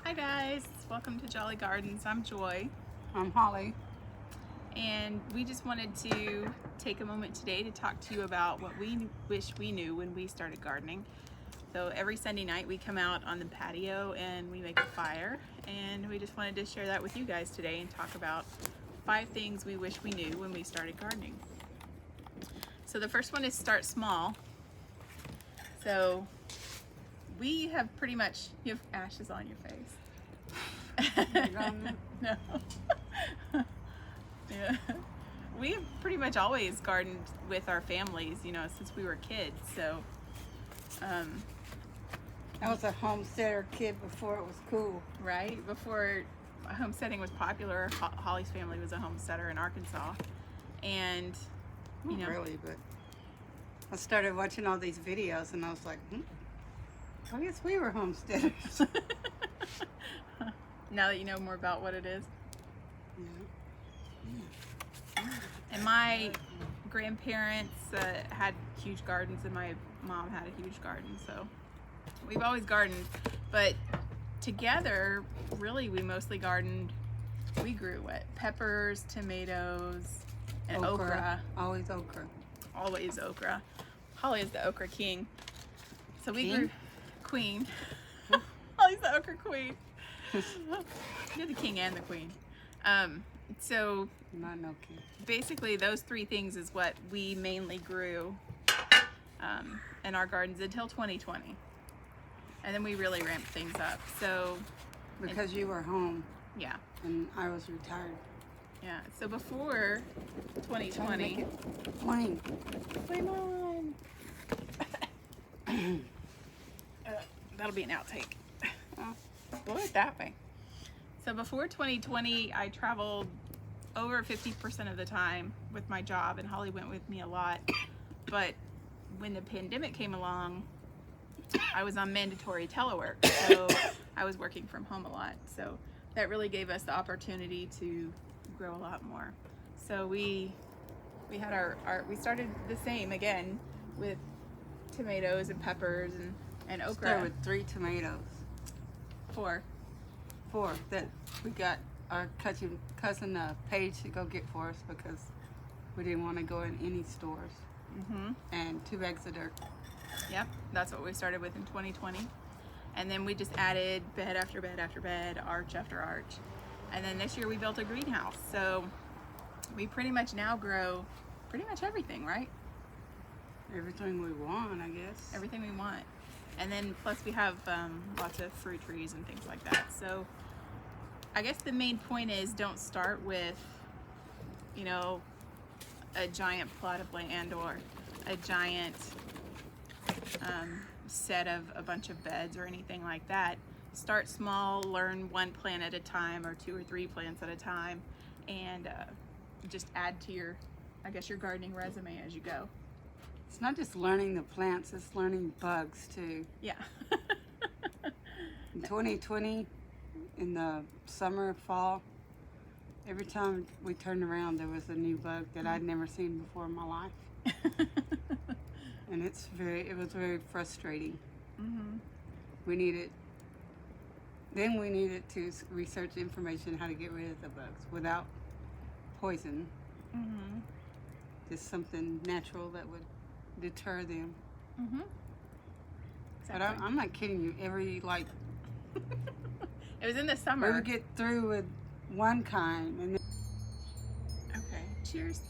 Hi guys, welcome to Jolly Gardens. I'm Joy, I'm Holly. and we just wanted to take a moment today to talk to you about what we wish we knew when we started gardening. So every Sunday night we come out on the patio and we make a fire, and we just wanted to share that with you guys today and talk about 5 things we wish we knew when we started gardening. So the first one is start small. So we have pretty much, you have ashes on your face. No. Yeah. We've pretty much always gardened with our families, since we were kids. So, I was a homesteader kid before it was cool. right before homesteading was popular, Holly's family was a homesteader in Arkansas, and Not really, but I started watching all these videos and I was like, I guess we were homesteaders. now that you know more about what it is. Yeah. And my grandparents had huge gardens, and my mom had a huge garden, so we've always gardened. But together, really, we mostly gardened. We grew what? Peppers, tomatoes, and okra. Always okra. Always okra. Holly is the okra king. So we King? grew queen. Holly's the okra queen. You're the king and the queen. So Not no king. basically those 3 things is what we mainly grew in our gardens until 2020, and then we really ramped things up. So Because you were home yeah, and I was retired. so before Trying to 2020, make it plain. come on. That'll be an outtake. Blow it that way. So before 2020, I traveled over 50% of the time with my job, and Holly went with me a lot. But when the pandemic came along, I was on mandatory telework, so I was working from home a lot. So that really gave us the opportunity to grow a lot more. So we had we started the same again with tomatoes and peppers and okra. Started with 3 tomatoes. 4. 4 that we got our cousin Paige to go get for us because we didn't want to go in any stores. And 2 bags of dirt. Yep, that's what we started with in 2020. And then we just added bed after bed after bed, arch after arch. And then this year we built a greenhouse. So we pretty much now grow pretty much everything, right? Everything we want, I guess. Everything we want. And then plus we have lots of fruit trees and things like that. So I guess the main point is don't start with, a giant plot of land or a giant set of a bunch of beds or anything like that. Start small, learn 1 plant at a time or 2 or 3 plants at a time, and just add to your gardening resume as you go. It's not just learning the plants, it's learning bugs too. Yeah. In 2020, in the summer, fall, every time we turned around there was a new bug that I'd never seen before in my life. And it was very frustrating. We needed to research information how to get rid of the bugs without poison. Just something natural that would deter them. But Exactly. I'm not kidding you. It was in the We summer. would get through with one kind and then Okay. Cheers.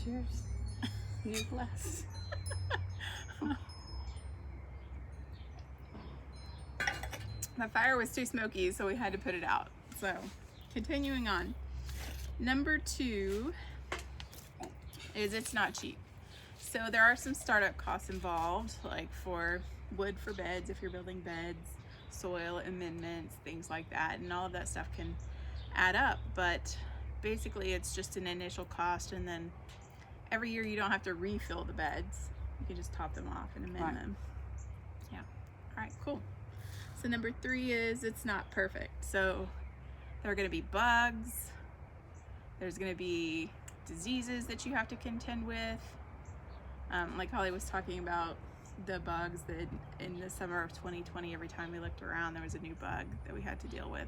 cheers. New glass. The fire was too smoky, so we had to put it out. So, continuing on. Number 2 is it's not cheap. So there are some startup costs involved, like for wood for beds, if you're building beds, soil amendments, things like that, and all of that stuff can add up. But basically it's just an initial cost, and then every year you don't have to refill the beds. You can just top them off and amend them. Yeah. All right, cool. So number 3 is it's not perfect. So there are going to be bugs. There's going to be diseases that you have to contend with. Like Holly was talking about, the bugs that in the summer of 2020, every time we looked around, there was a new bug that we had to deal with.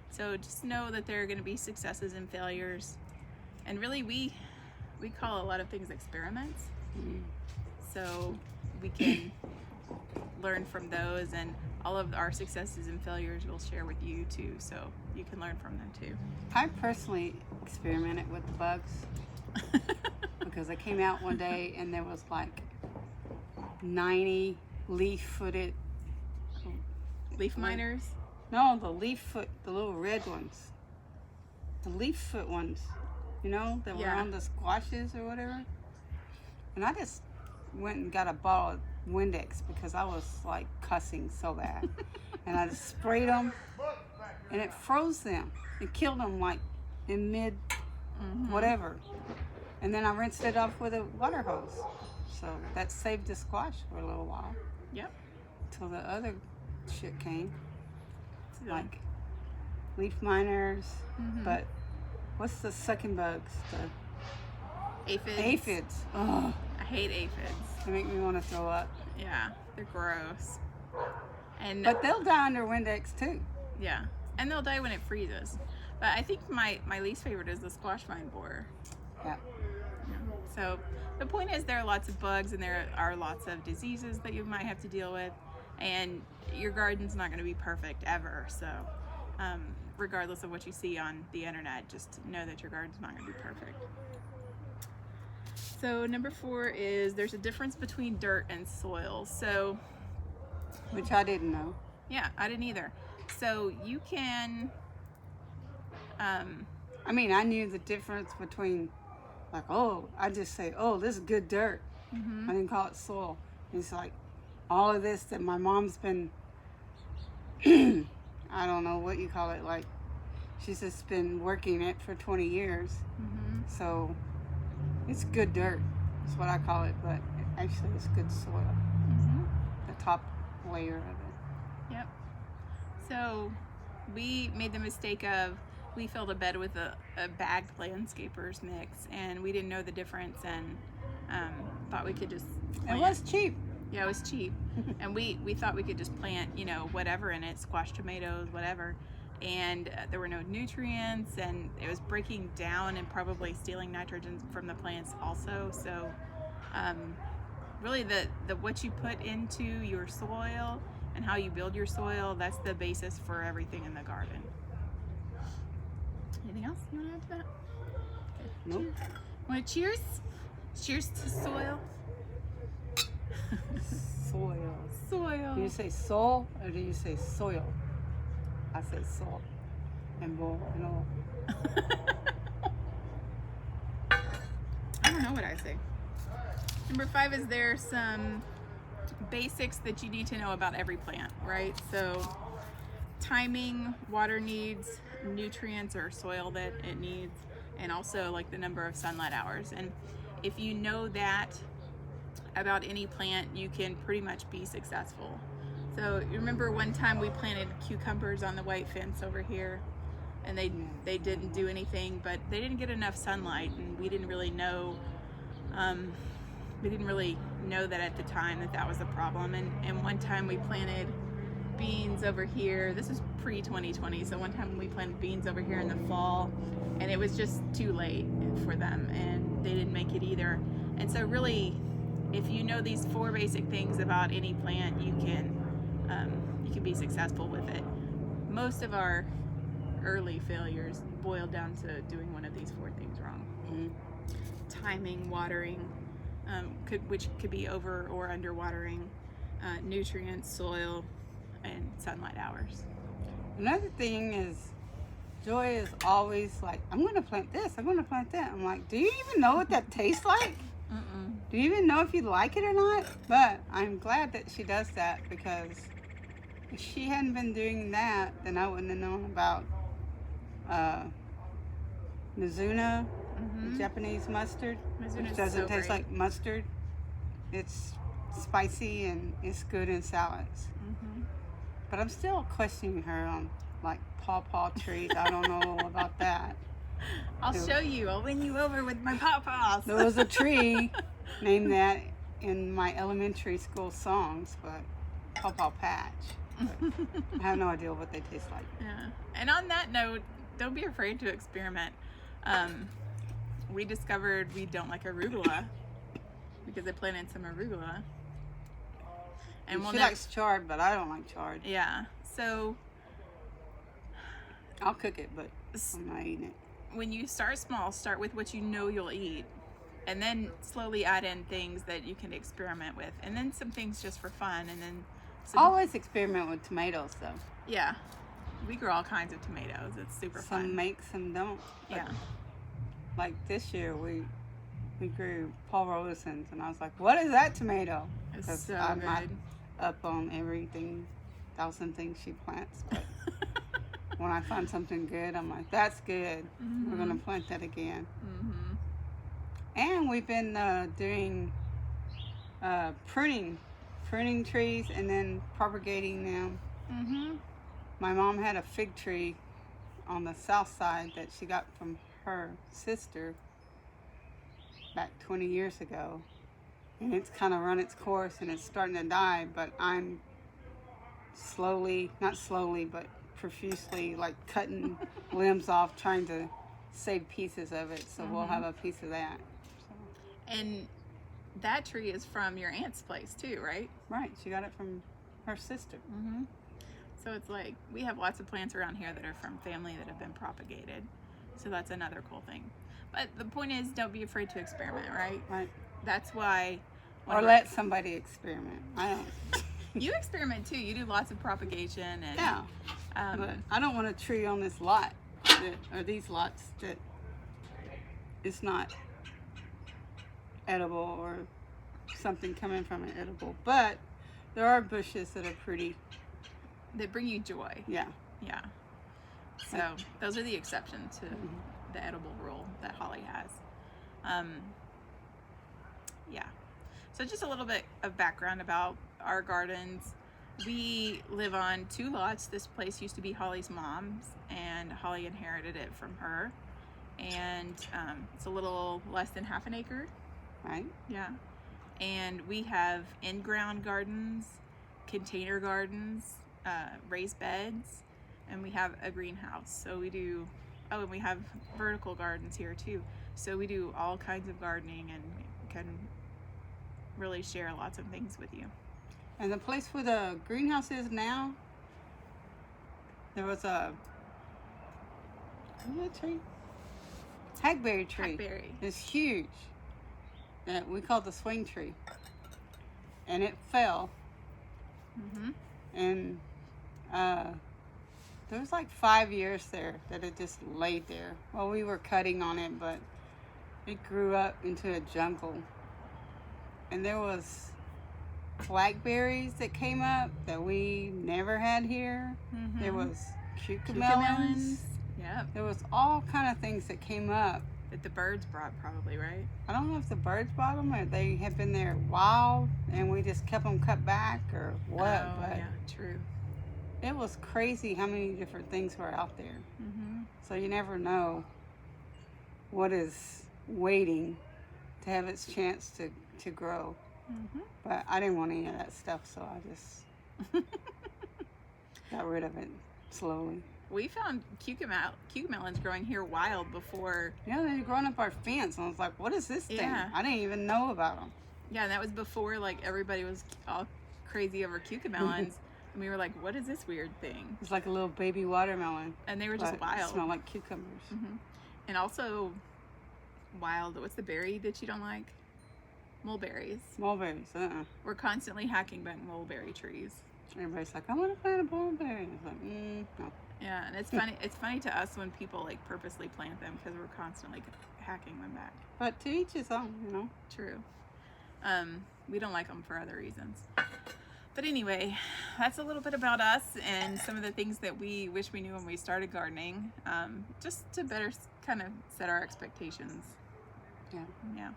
So just know that there are going to be successes and failures. And really, we call a lot of things experiments. So we can learn from those, and all of our successes and failures we'll share with you too, so you can learn from them too. I personally experimented with the bugs because I came out one day and there was like 90 leaf-footed. Leaf miners? No, the leaf-foot, the little red ones. The leaf-foot ones, you know, that were Yeah. on the squashes or whatever. And I just went and got a bottle of Windex because I was like cussing so bad. And I just sprayed them and it froze them. It killed them like in mid whatever. And then I rinsed it off with a water hose. So that saved the squash for a little while Yep. till the other shit came. So, Like leaf miners, Mhm. but what's the sucking bugs? The aphids. aphids. Oh, I hate aphids. they make me want to throw up. Yeah, they're gross. And But they'll die under Windex too. yeah, and they'll die when it freezes. But I think my least favorite is the squash vine borer. Yeah. So the point is, there are lots of bugs and there are lots of diseases that you might have to deal with, and your garden's not going to be perfect ever. So regardless of what you see on the internet, just know that your garden's not going to be perfect. So number 4 is there's a difference between dirt and soil. So Which I didn't know. yeah, I didn't either. So you can I mean, I knew the difference between, like, oh, I just say, oh, this is good dirt. I didn't call it soil. It's like all of this that my mom's been, I don't know what you call it, like, she's just been working it for 20 years. So it's good dirt. That's what I call it, but actually it's good soil. The top layer of it. Yep. So we made the mistake of, we filled a bed with a bagged landscapers mix, and we didn't know the difference, and thought we could just It plant. was cheap. Yeah, it was cheap. And we thought we could just plant, you know, whatever in it, squash, tomatoes, whatever. And there were no nutrients, and it was breaking down and probably stealing nitrogen from the plants also. So really the what you put into your soil and how you build your soil, that's the basis for everything in the garden. Anything else you want to add to that? Okay. Nope. Want to cheers? Cheers to soil. Soil. Soil. Do you say soul or do you say soil? I say soil. And bull and all. I don't know what I say. Number 5 is there some basics that you need to know about every plant, right? So timing, water needs, nutrients or soil that it needs, and also like the number of sunlight hours. And if you know that about any plant, you can pretty much be successful. So you remember one time we planted cucumbers on the white fence over here, and they didn't do anything, but they didn't get enough sunlight, and we didn't really know that at the time that was a problem. And one time we planted beans over here. This is pre-2020, so one time we planted beans over here in the fall, and it was just too late for them, and they didn't make it either. And so really, if you know these 4 basic things about any plant, you can be successful with it. Most of our early failures boil down to doing one of these 4 things wrong. Timing, watering, which could be over or under watering, nutrients, soil, and sunlight hours. Another thing is, Joy is always like, I'm going to plant this, I'm going to plant that. I'm like, do you even know what that tastes like? Do you even know if you like it or not? But I'm glad that she does that, because if she hadn't been doing that, then I wouldn't have known about Mizuna, the Japanese mustard, Mizuna's which doesn't so taste great. like mustard. It's spicy and it's good in salads. But I'm still questioning her on like pawpaw trees. I don't know about that. I'll show you. I'll win you over with my pawpaws. There was a tree named that in my elementary school songs, but Paw Paw Patch. But I have no idea what they taste like. Yeah. And on that note, don't be afraid to experiment. We discovered we don't like arugula because I planted some arugula. And She likes chard, but I don't like chard. Yeah. So I'll cook it, but I'm not eating it. when you start small, start with what you know you'll eat. And then slowly add in things that you can experiment with. And then some things just for fun. And then Always experiment with tomatoes, though. yeah. We grow all kinds of tomatoes. It's super Some fun. make, some don't. But Yeah. like this year, we grew Paul Rollison's, and I was like, "What is that tomato?" It's 'Cause so I'm not good. up on everything, 1,000 things she plants. But when I find something good, I'm like, "That's good. We're gonna plant that again." Mm-hmm. And we've been doing pruning trees and then propagating them. Mm-hmm. My mom had a fig tree on the south side that she got from her sister back 20 years ago. And it's kind of run its course and it's starting to die, but I'm not slowly, but profusely like cutting limbs off, trying to save pieces of it. So we'll have a piece of that. So, And that tree is from your aunt's place too, right? right, she got it from her sister. Mm-hmm. So it's like we have lots of plants around here that are from family that have been propagated. So that's another cool thing. But the point is, don't be afraid to experiment, right? Right. That's why. Or let somebody experiment. I don't. You experiment too. You do lots of propagation and Yeah. But I don't want a tree on this lot, or these lots, that is not edible or something coming from it edible. But there are bushes that are pretty. that bring you joy. Yeah. Yeah. So those are the exceptions to the edible rule that Holly has. Yeah. So just a little bit of background about our gardens. We live on 2 lots. This place used to be Holly's mom's, and Holly inherited it from her. And it's a little less than half an acre. Right. Yeah. And we have in-ground gardens, container gardens, raised beds, and we have a greenhouse. So we do, and we have vertical gardens here too. So we do all kinds of gardening and can really share lots of things with you. And the place where the greenhouse is now, there was a what is that tree? Hackberry tree. Hackberry. It's huge. That we call the swing tree. And it fell. Mm-hmm. And there was like 5 years there that it just laid there. Well, we were cutting on it, but it grew up into a jungle. And there was blackberries that came up that we never had here. Mm-hmm. There was cucamelons. Cucamelons. Yep. There was all kind of things that came up. That the birds brought probably, right? I don't know if the birds brought them or they had been there wild and we just kept them cut back or what. Oh, but yeah, true. it was crazy how many different things were out there. Mm-hmm. So you never know what is waiting to have its chance to grow. Mm-hmm. But I didn't want any of that stuff, so I just got rid of it slowly. We found cucamelons growing here wild before. Yeah, they were growing up our fence, and I was like, what is this thing? Yeah. I didn't even know about them. Yeah, and that was before like everybody was all crazy over cucamelons. And we were like, what is this weird thing? It's like a little baby watermelon. And they were just but wild. It smelled like cucumbers. Mm-hmm. And also wild, what's the berry that you don't like? Mulberries. Mulberries, We're constantly hacking back mulberry trees. Everybody's like, I want to plant a mulberry. It's like, no. Yeah, and it's funny. It's funny to us when people like purposely plant them because we're constantly hacking them back. But to each his own, you know. True. We don't like them for other reasons. But anyway, that's a little bit about us and some of the things that we wish we knew when we started gardening, just to better kind of set our expectations. Yeah. Yeah.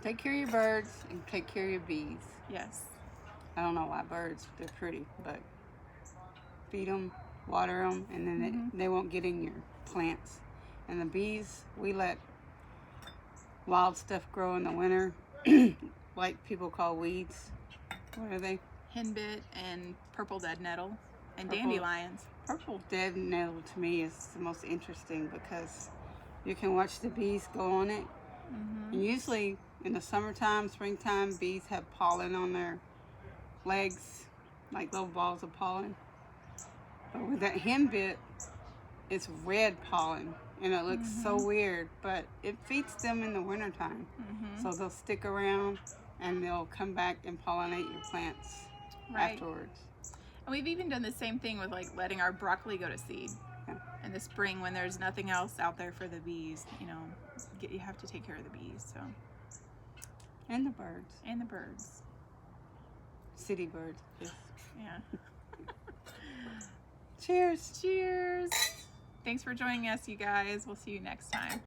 Take care of your birds and take care of your bees. Yes. I don't know why birds, they're pretty, but feed them, water them, and then they won't get in your plants. And the bees, we let wild stuff grow in the winter, like people call weeds. What are they? Henbit and purple dead nettle and Purple- dandelions. Purple dead nettle to me is the most interesting because you can watch the bees go on it. Mm-hmm. And usually in the summertime, springtime, bees have pollen on their legs, like little balls of pollen. But with that henbit, it's red pollen, and it looks so weird, but it feeds them in the wintertime. Mm-hmm. So they'll stick around, and they'll come back and pollinate your plants Right. afterwards. And we've even done the same thing with like letting our broccoli go to seed Yeah. in the spring when there's nothing else out there for the bees. You know, you have to take care of the bees. So, And the birds. and the birds. City birds. Yes. Yeah. Cheers. Cheers. Thanks for joining us, you guys. We'll see you next time.